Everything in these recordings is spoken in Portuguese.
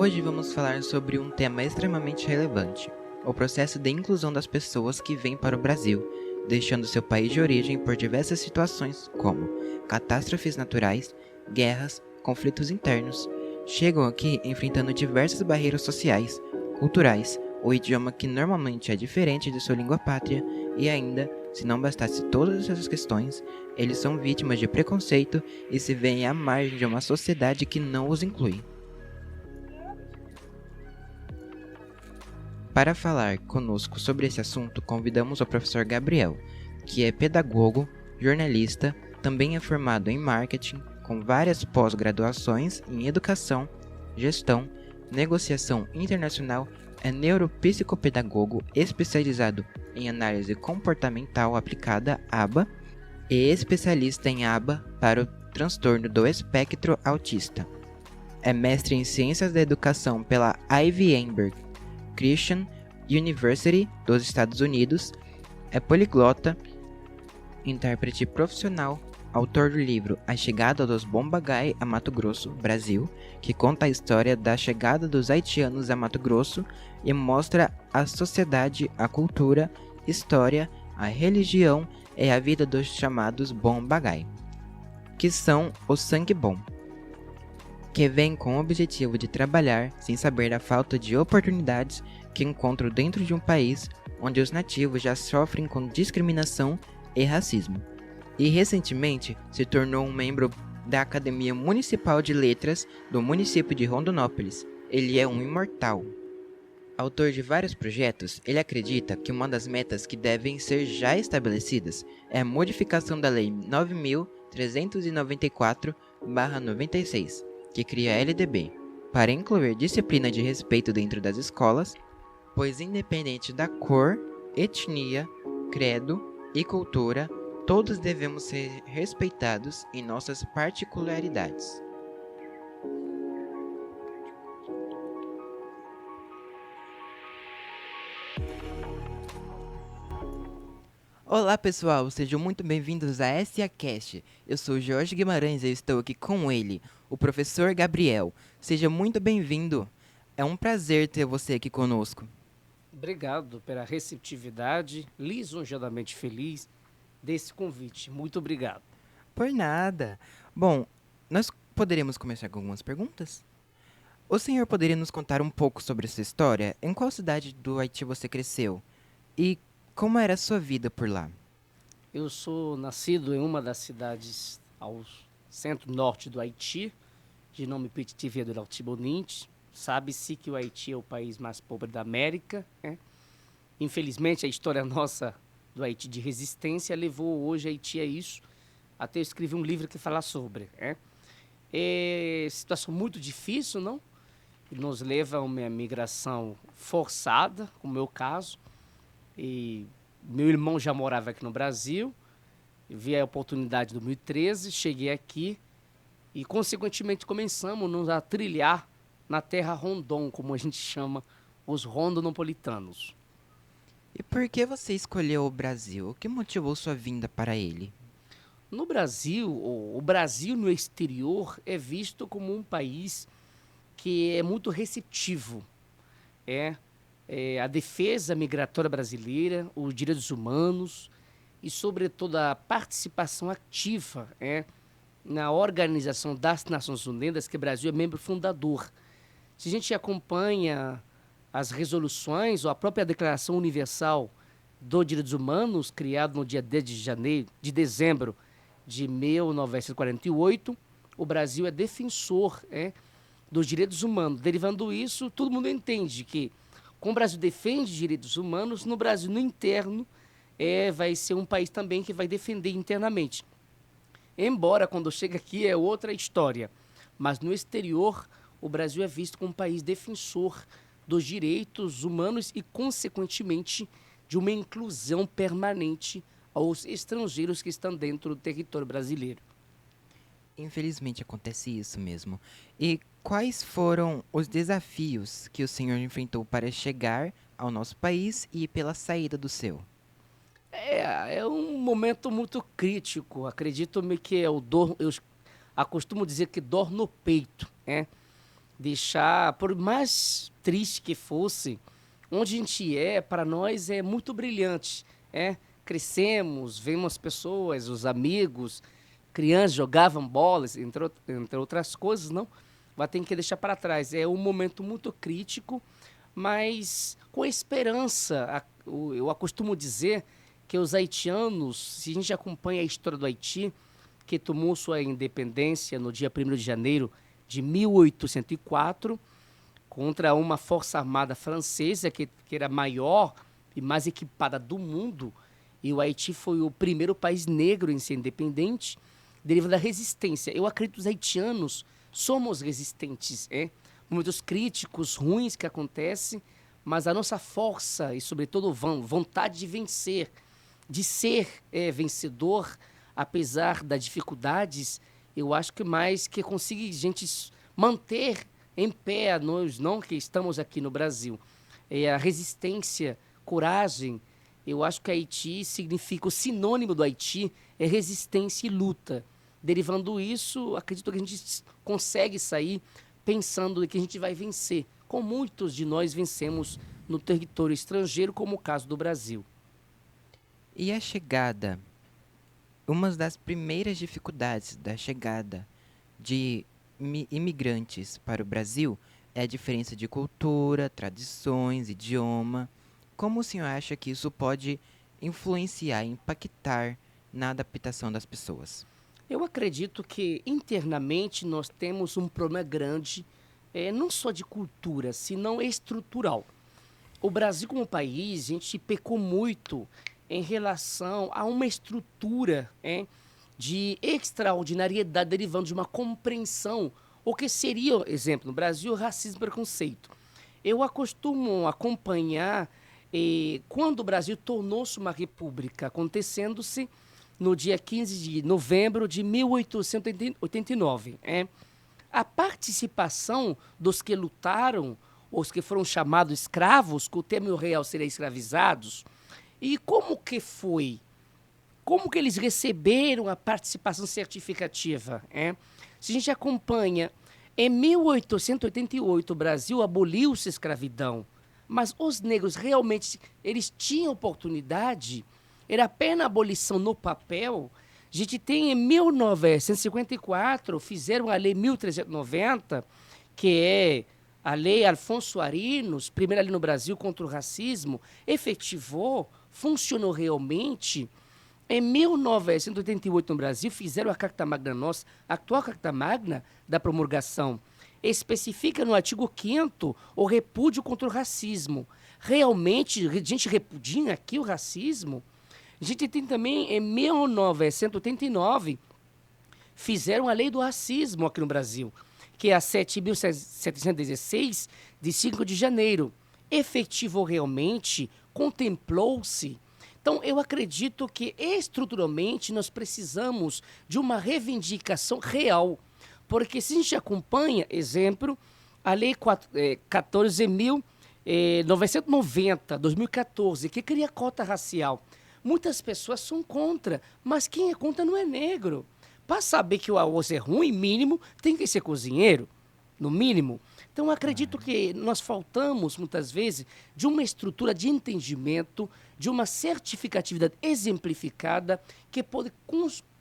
Hoje vamos falar sobre um tema extremamente relevante, o processo de inclusão das pessoas que vêm para o Brasil, deixando seu país de origem por diversas situações, como catástrofes naturais, guerras, conflitos internos. Chegam aqui enfrentando diversas barreiras sociais, culturais, o idioma que normalmente é diferente de sua língua pátria, e ainda, se não bastasse todas essas questões, eles são vítimas de preconceito e se veem à margem de uma sociedade que não os inclui. Para falar conosco sobre esse assunto, convidamos o professor Gabriel, que é pedagogo, jornalista, também é formado em marketing, com várias pós-graduações em educação, gestão, negociação internacional, é neuropsicopedagogo especializado em análise comportamental aplicada (ABA) e especialista em ABA para o transtorno do espectro autista. É mestre em Ciências da Educação pela Ivy Amber Christian University dos Estados Unidos, é poliglota, intérprete profissional, autor do livro A Chegada dos Bomba-Gai a Mato Grosso, Brasil, que conta a história da chegada dos haitianos a Mato Grosso e mostra a sociedade, a cultura, história, a religião e a vida dos chamados Bomba-Gai, que são o sangue bom, que vem com o objetivo de trabalhar sem saber da falta de oportunidades que encontram dentro de um país onde os nativos já sofrem com discriminação e racismo. E recentemente se tornou um membro da Academia Municipal de Letras do município de Rondonópolis. Ele é um imortal. Autor de vários projetos, ele acredita que uma das metas que devem ser já estabelecidas é a modificação da Lei 9.394/96, que cria a LDB, para incluir disciplina de respeito dentro das escolas, pois independente da cor, etnia, credo e cultura, todos devemos ser respeitados em nossas particularidades. Olá pessoal, sejam muito bem-vindos a SAcast. Eu sou Jorge Guimarães e eu estou aqui com ele, o professor Gabriel. Seja muito bem-vindo. É um prazer ter você aqui conosco. Obrigado pela receptividade, lisonjeadamente feliz desse convite. Muito obrigado. Por nada. Bom, nós poderíamos começar com algumas perguntas? O senhor poderia nos contar um pouco sobre sua história? Em qual cidade do Haiti você cresceu? E como era a sua vida por lá? Eu sou nascido em uma das cidades ao centro-norte do Haiti, de nome Petit-Tivia do Altibonite. Sabe-se que o Haiti é o país mais pobre da América, né? Infelizmente, a história nossa do Haiti de resistência levou hoje a Haiti a isso. Até eu escrevi um livro que fala sobre. É situação muito difícil, não? E nos leva a uma migração forçada, como é o meu caso. E meu irmão já morava aqui no Brasil. Vi a oportunidade em 2013, cheguei aqui e, consequentemente, começamos a trilhar na terra Rondon, como a gente chama os rondonopolitanos. E por que você escolheu o Brasil? O que motivou sua vinda para ele? No Brasil, o Brasil no exterior é visto como um país que é muito receptivo. É, a defesa migratória brasileira, os direitos humanos e, sobretudo, a participação ativa na Organização das Nações Unidas, que o Brasil é membro fundador. Se a gente acompanha as resoluções ou a própria Declaração Universal dos Direitos Humanos, criada no dia 10 de dezembro de 1948, o Brasil é defensor dos direitos humanos. Derivando isso, todo mundo entende que, como o Brasil defende direitos humanos, no Brasil, no interno, vai ser um país também que vai defender internamente. Embora, quando chega aqui, é outra história. Mas no exterior, o Brasil é visto como um país defensor dos direitos humanos e, consequentemente, de uma inclusão permanente aos estrangeiros que estão dentro do território brasileiro. Infelizmente acontece isso mesmo. E quais foram os desafios que o senhor enfrentou para chegar ao nosso país e pela saída do seu? É um momento muito crítico. Acredito-me que eu acostumo dizer que dor no peito, deixar, por mais triste que fosse, onde a gente para nós é muito brilhante, crescemos, vemos pessoas, os amigos, crianças jogavam bolas, entre outras coisas, não? Vai ter que deixar para trás. É um momento muito crítico, mas com esperança. Eu acostumo dizer que os haitianos, se a gente acompanha a história do Haiti, que tomou sua independência no dia 1º de janeiro de 1804, contra uma força armada francesa que era maior e mais equipada do mundo, e o Haiti foi o primeiro país negro em ser independente, derivado da resistência. Eu acredito que os haitianos somos resistentes, momentos críticos, ruins que acontecem, mas a nossa força e, sobretudo, vontade de vencer, de ser vencedor, apesar das dificuldades, eu acho que mais que consiga a gente manter em pé nós não que estamos aqui no Brasil. A resistência, coragem, eu acho que Haiti significa, o sinônimo do Haiti é resistência e luta. Derivando isso, acredito que a gente consegue sair pensando que a gente vai vencer, como muitos de nós vencemos no território estrangeiro, como o caso do Brasil. E a chegada? Uma das primeiras dificuldades da chegada de imigrantes para o Brasil é a diferença de cultura, tradições, idioma. Como o senhor acha que isso pode influenciar, impactar na adaptação das pessoas? Eu acredito que internamente nós temos um problema grande, não só de cultura, senão estrutural. O Brasil como país, a gente pecou muito em relação a uma estrutura de extraordinariedade derivando de uma compreensão, o que seria, exemplo, no Brasil, racismo e preconceito. Eu acostumo acompanhar quando o Brasil tornou-se uma república, acontecendo-se no dia 15 de novembro de 1889. A participação dos que lutaram, os que foram chamados escravos, que o termo real seria escravizados, e como que foi? Como que eles receberam a participação certificativa? Se a gente acompanha, em 1888 o Brasil aboliu-se a escravidão, mas os negros realmente eles tinham oportunidade? Era apenas a abolição no papel. A gente tem em 1954, fizeram a Lei 1390, que é a Lei Alfonso Arinos, primeira lei no Brasil contra o racismo, efetivou, funcionou realmente. Em 1988, no Brasil, fizeram a Carta Magna Nossa, a atual Carta Magna da promulgação. Especifica no artigo 5º o repúdio contra o racismo. Realmente, a gente repudia aqui o racismo? A gente tem também, em 1989, fizeram a lei do racismo aqui no Brasil, que é a 7.716, de 5 de janeiro. Efetivou realmente, contemplou-se. Então, eu acredito que, estruturalmente, nós precisamos de uma reivindicação real. Porque se a gente acompanha, exemplo, a Lei 14.990, 2014, que cria cota racial. Muitas pessoas são contra, mas quem é contra não é negro. Para saber que o arroz é ruim, mínimo, tem que ser cozinheiro, no mínimo. Então, eu acredito que nós faltamos, muitas vezes, de uma estrutura de entendimento, de uma certificatividade exemplificada, que pode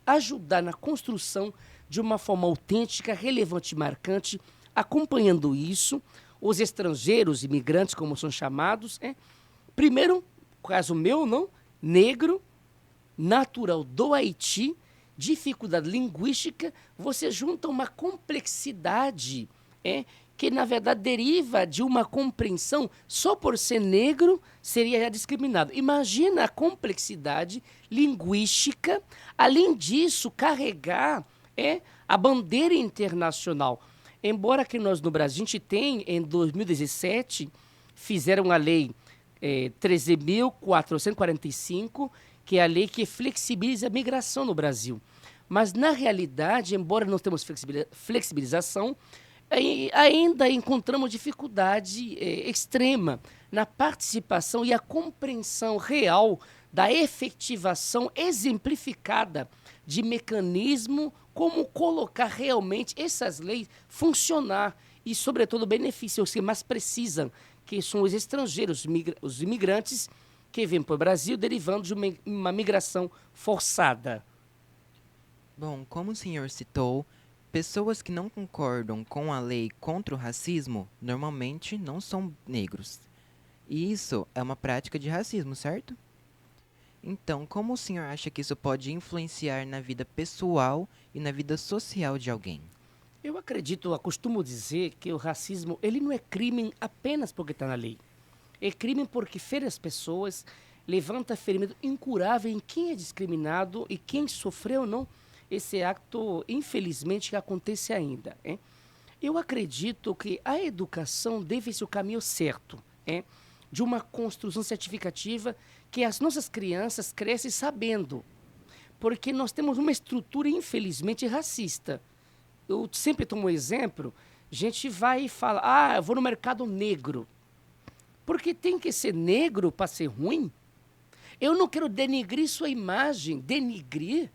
ajudar na construção de uma forma autêntica, relevante e marcante. Acompanhando isso, os estrangeiros, imigrantes, como são chamados, primeiro, caso meu, não, negro, natural do Haiti, dificuldade linguística, você junta uma complexidade que, na verdade, deriva de uma compreensão, só por ser negro, seria já discriminado. Imagina a complexidade linguística, além disso, carregar a bandeira internacional. Embora que nós, no Brasil, a gente tem, em 2017, fizeram a lei 13.445, que é a lei que flexibiliza a migração no Brasil. Mas, na realidade, embora não temos flexibilização, ainda encontramos dificuldade extrema na participação e a compreensão real da efetivação exemplificada de mecanismo, como colocar realmente essas leis funcionar e, sobretudo, beneficia os que mais precisam, que são os estrangeiros, os imigrantes que vêm para o Brasil derivando de uma migração forçada. Bom, como o senhor citou, pessoas que não concordam com a lei contra o racismo normalmente não são negros. E isso é uma prática de racismo, certo? Então, como o senhor acha que isso pode influenciar na vida pessoal e na vida social de alguém? Eu acredito, eu costumo dizer que o racismo ele não é crime apenas porque está na lei. É crime porque fere as pessoas, levanta ferimento incurável em quem é discriminado e quem sofreu ou não esse acto, infelizmente, que acontece ainda. Hein? Eu acredito que a educação deve ser o caminho certo, de uma construção certificativa que as nossas crianças crescem sabendo. Porque nós temos uma estrutura, infelizmente, racista. Eu sempre tomo um exemplo, a gente vai e fala, eu vou no mercado negro. Porque tem que ser negro para ser ruim? Eu não quero denigrir sua imagem, denigrir,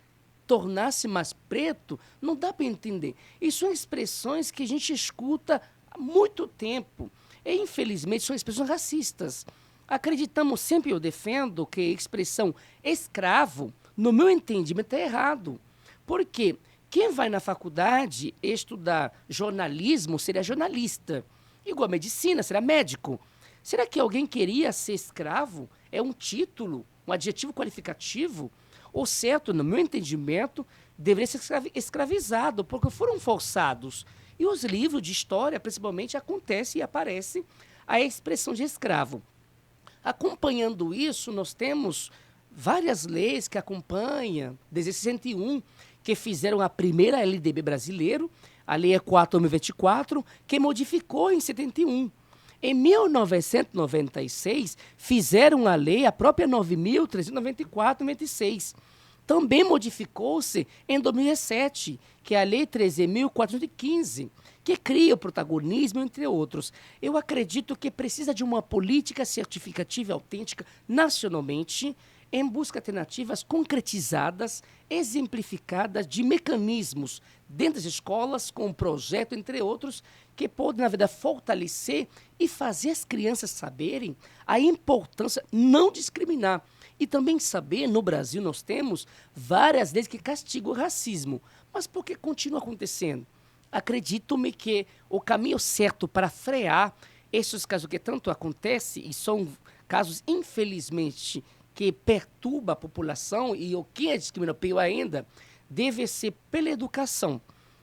tornar-se mais preto, não dá para entender. E são expressões que a gente escuta há muito tempo. E, infelizmente, são expressões racistas. Acreditamos sempre, eu defendo, que a expressão escravo, no meu entendimento, é errado. Por quê? Quem vai na faculdade estudar jornalismo seria jornalista. Igual a medicina, será médico. Será que alguém queria ser escravo? É um título, um adjetivo qualificativo? O certo, no meu entendimento, deveria ser escravizado, porque foram forçados. E os livros de história, principalmente, acontece e aparece a expressão de escravo. Acompanhando isso, nós temos várias leis que acompanham, desde 61, que fizeram a primeira LDB brasileiro, a Lei 4.024, que modificou em 71. Em 1996, fizeram a lei, a própria 9.394/96. Também modificou-se em 2007, que é a Lei 13.415, que cria o protagonismo, entre outros. Eu acredito que precisa de uma política certificativa autêntica nacionalmente, em busca de alternativas concretizadas, exemplificadas de mecanismos dentro das escolas, com um projeto, entre outros, que podem, na verdade, fortalecer e fazer as crianças saberem a importância de não discriminar. E também saber, no Brasil nós temos várias leis que castigam o racismo. Mas por que continua acontecendo? Acredito-me que o caminho certo para frear esses casos que tanto acontecem, e são casos, infelizmente, que perturba a população, e o que é discriminação pior ainda, deve ser pela educação.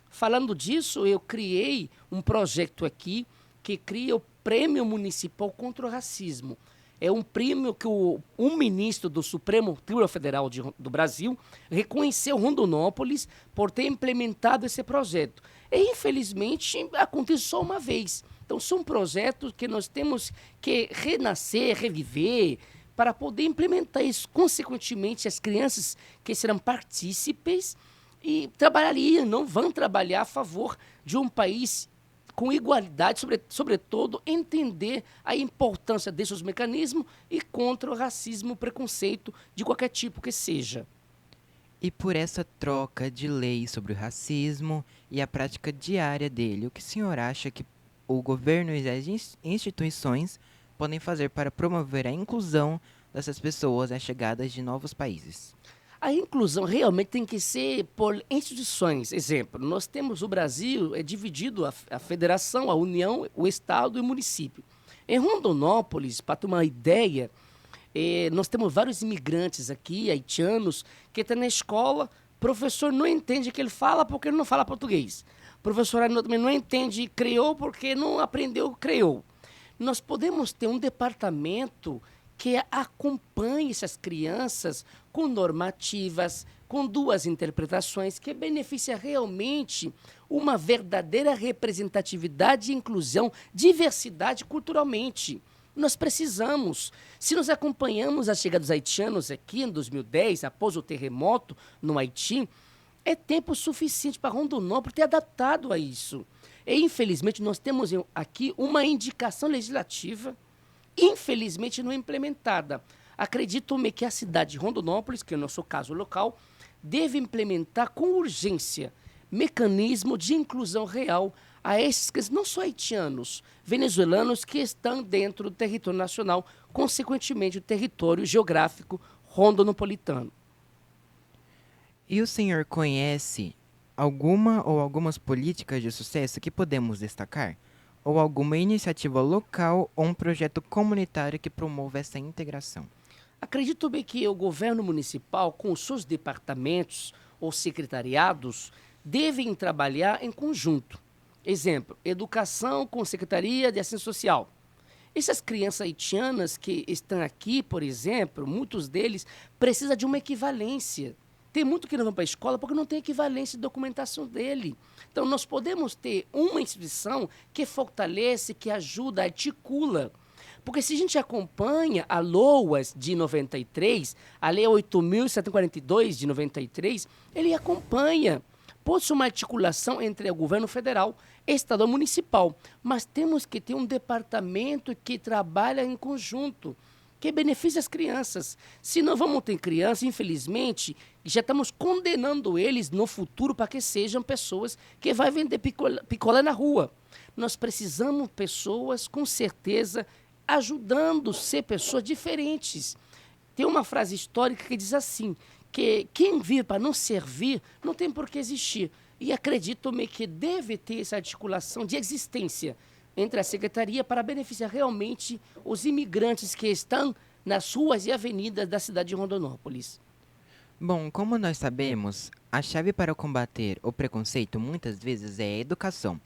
Falando disso, eu criei um projeto aqui que cria o Prêmio Municipal contra o Racismo. É um prêmio que um ministro do Supremo Tribunal Federal do Brasil reconheceu Rondonópolis por ter implementado esse projeto. E, infelizmente, acontece só uma vez. Então, são projetos que nós temos que renascer, reviver, para poder implementar isso. Consequentemente, as crianças que serão partícipes e trabalhariam, não vão trabalhar a favor de um país com igualdade, sobretudo, entender a importância desses mecanismos e contra o racismo, o preconceito de qualquer tipo que seja. E por essa troca de leis sobre o racismo e a prática diária dele, o que o senhor acha que o governo e as instituições podem fazer para promover a inclusão dessas pessoas às chegadas de novos países? A inclusão realmente tem que ser por instituições. Exemplo, nós temos o Brasil, é dividido a federação, a União, o Estado e o município. Em Rondonópolis, para ter uma ideia, nós temos vários imigrantes aqui, haitianos, que estão na escola, professor não entende o que ele fala porque ele não fala português. Professor também não entende crioulo porque não aprendeu crioulo. Nós podemos ter um departamento que acompanhe essas crianças com normativas, com duas interpretações, que beneficia realmente uma verdadeira representatividade e inclusão, diversidade culturalmente. Nós precisamos. Se nós acompanhamos a chegada dos haitianos aqui em 2010, após o terremoto no Haiti, é tempo suficiente para Rondonópolis ter adaptado a isso. E, infelizmente, nós temos aqui uma indicação legislativa, infelizmente não implementada. Acredito-me que a cidade de Rondonópolis, que é o nosso caso local, deve implementar com urgência mecanismo de inclusão real a esses não só haitianos, venezuelanos que estão dentro do território nacional, consequentemente o território geográfico rondonopolitano. E o senhor conhece alguma ou algumas políticas de sucesso que podemos destacar? Ou alguma iniciativa local ou um projeto comunitário que promova essa integração? Acredito bem que o governo municipal, com os seus departamentos ou secretariados, devem trabalhar em conjunto. Exemplo, educação com Secretaria de Assistência Social. Essas crianças haitianas que estão aqui, por exemplo, muitos deles precisam de uma equivalência. Tem muito que não vão para a escola porque não tem equivalência de documentação dele. Então, nós podemos ter uma instituição que fortalece, que ajuda, articula. Porque se a gente acompanha a LOAS de 93, a Lei 8.742 de 93, ele acompanha. Pode ser uma articulação entre o governo federal, estadual e municipal, mas temos que ter um departamento que trabalha em conjunto, que beneficia as crianças. Se não vamos ter crianças, infelizmente, já estamos condenando eles no futuro para que sejam pessoas que vão vender picolé na rua. Nós precisamos de pessoas, com certeza, ajudando a ser pessoas diferentes. Tem uma frase histórica que diz assim, que quem vive para não servir não tem por que existir. E acredito-me que deve ter essa articulação de existência entre a Secretaria para beneficiar realmente os imigrantes que estão nas ruas e avenidas da cidade de Rondonópolis. Bom, como nós sabemos, a chave para combater o preconceito muitas vezes é a educação.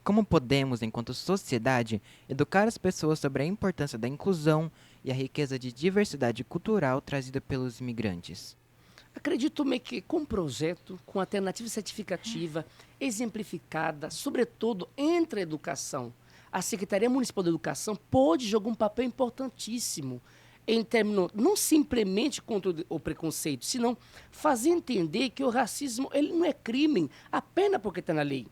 Como podemos, enquanto sociedade, educar as pessoas sobre a importância da inclusão e a riqueza de diversidade cultural trazida pelos imigrantes? Acredito-me que com projeto, com alternativa certificativa, exemplificada, sobretudo entre a educação, a Secretaria Municipal de Educação pode jogar um papel importantíssimo em termos, não simplesmente contra o preconceito, senão fazer entender que o racismo ele não é crime apenas porque está na lei.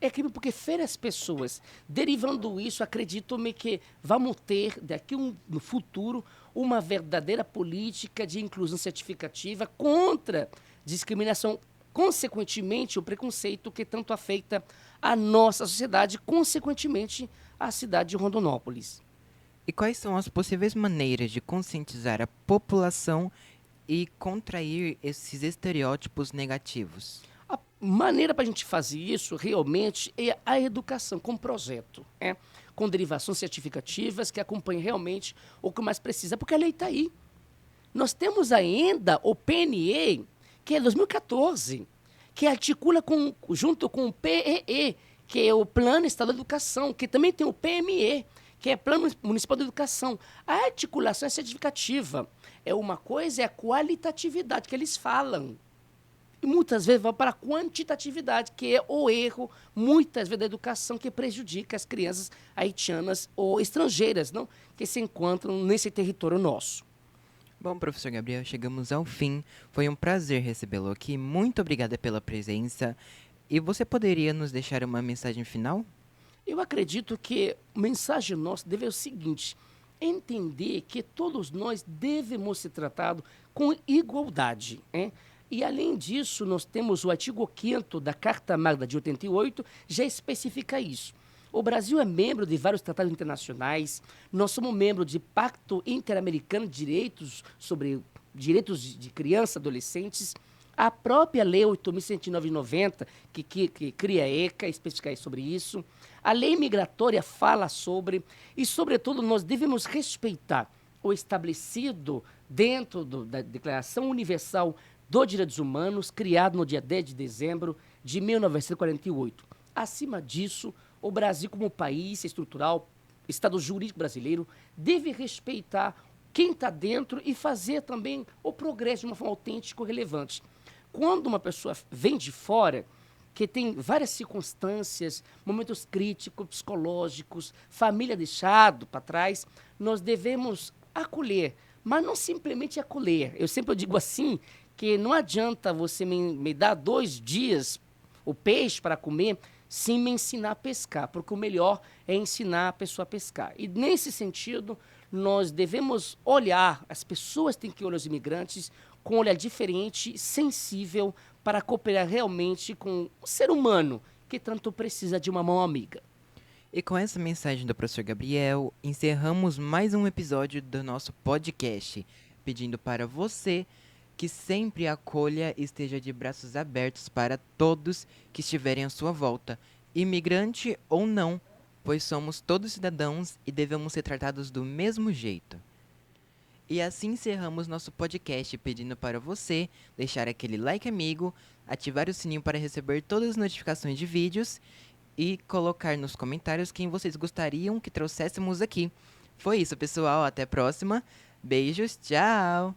É crime porque fere as pessoas. Derivando isso, acredito-me que vamos ter, daqui no futuro, uma verdadeira política de inclusão certificativa contra discriminação, consequentemente, o preconceito que tanto afeta a nossa sociedade, consequentemente, a cidade de Rondonópolis. E quais são as possíveis maneiras de conscientizar a população e contrair esses estereótipos negativos? A maneira para a gente fazer isso realmente é a educação, com projeto, com derivações certificativas que acompanhem realmente o que mais precisa, porque a lei está aí. Nós temos ainda o PNE, que é 2014, que articula junto com o PEE, que é o Plano Estadual de Educação, que também tem o PME, que é Plano Municipal de Educação. A articulação é certificativa. É uma coisa, é a qualitatividade que eles falam. E muitas vezes vão para a quantitatividade, que é o erro, muitas vezes, da educação que prejudica as crianças haitianas ou estrangeiras, não, que se encontram nesse território nosso. Bom, professor Gabriel, chegamos ao fim. Foi um prazer recebê-lo aqui. Muito obrigada pela presença. E você poderia nos deixar uma mensagem final? Eu acredito que a mensagem nossa deve ser o seguinte: entender que todos nós devemos ser tratados com igualdade, hein? E, além disso, nós temos o artigo 5º da Carta Magna de 88, já especifica isso. O Brasil é membro de vários tratados internacionais, nós somos membro de Pacto Interamericano de Direitos sobre Direitos de Crianças e Adolescentes, a própria Lei 8.109 de 90, que cria a ECA, especifica sobre isso, a Lei Migratória fala sobre, e, sobretudo, nós devemos respeitar o estabelecido dentro da Declaração Universal dos Direitos Humanos, criado no dia 10 de dezembro de 1948. Acima disso, o Brasil, como país estrutural, Estado jurídico brasileiro, deve respeitar quem está dentro e fazer também o progresso de uma forma autêntica e relevante. Quando uma pessoa vem de fora, que tem várias circunstâncias, momentos críticos, psicológicos, família deixado para trás, nós devemos acolher, mas não simplesmente acolher. Eu sempre digo assim, que não adianta você me dar 2 dias o peixe para comer sem me ensinar a pescar, porque o melhor é ensinar a pessoa a pescar. E, nesse sentido, nós devemos olhar, as pessoas têm que olhar os imigrantes com um olhar diferente, sensível, para cooperar realmente com o ser humano, que tanto precisa de uma mão amiga. E com essa mensagem do professor Gabriel, encerramos mais um episódio do nosso podcast, pedindo para você que sempre acolha e esteja de braços abertos para todos que estiverem à sua volta, imigrante ou não, pois somos todos cidadãos e devemos ser tratados do mesmo jeito. E assim encerramos nosso podcast pedindo para você deixar aquele like amigo, ativar o sininho para receber todas as notificações de vídeos e colocar nos comentários quem vocês gostariam que trouxéssemos aqui. Foi isso, pessoal. Até a próxima. Beijos. Tchau.